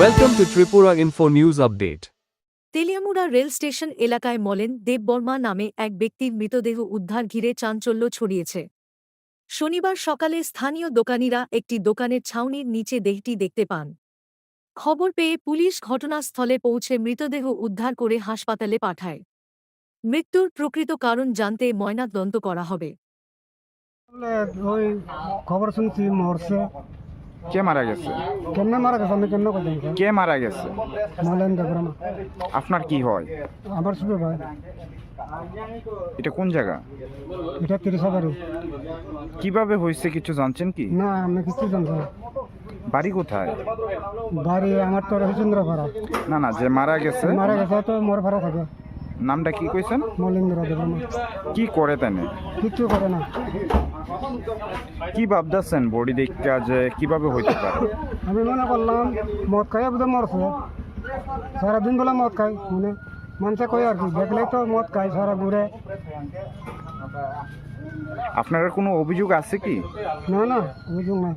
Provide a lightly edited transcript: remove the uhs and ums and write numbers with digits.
Welcome to Tripura Info News Update. Teliamura rail station এলাকায় মলেন দেববর্মা নামে এক ব্যক্তির মৃতদেহ উদ্ধার ঘিরে চাঞ্চল্য ছড়িয়েছে। শনিবার সকালে স্থানীয় দোকানিরা একটি দোকানের ছাউনির নিচে দেহটি দেখতে পান। খবর পেয়ে পুলিশ ঘটনাস্থলে পৌঁছে মৃতদেহ উদ্ধার করে হাসপাতালে পাঠায়। মৃত্যুর প্রকৃত কারণ জানতে ময়নাতদন্ত করা হবে। ওই খবর শুনছি মরছে। কে মারা গেছে? কেমনে মারা গেছে আমি কেমনে কথা কে মারা গেছে? মলেন দেবরামা আপনার কি হয়? আমার শুরু ভাই। এটা কোন জায়গা? এটা 30 বাড়ি। কিভাবে হয়েছে কিছু জানছেন কি? না আমি কিছু জানছি না। বাড়ি কোথায়? বাড়ি আমার তো রহিচন্দ্র ভাড়া। না না, যে মারা গেছে মারা গেছে তো মোর ভাড়া থাকে। নামটা কি কইছেন? মলেন্দ্র দেবরামা। কি করে তাইনে? কিচ্ছু করে না। কি ভাবতেছেন বডি দেখতে যে কিভাবে হইতে পারে? আমি মনে করলাম মদ খাই বোধহয় মরছে। সারাদিন বেলা মদ খাই মানে মানুষে কয় আর কি দেখলেই তো মদ খাই সারা ঘুরে। আপনার কোনো অভিযোগ আছে কি? না না অভিযোগ নাই।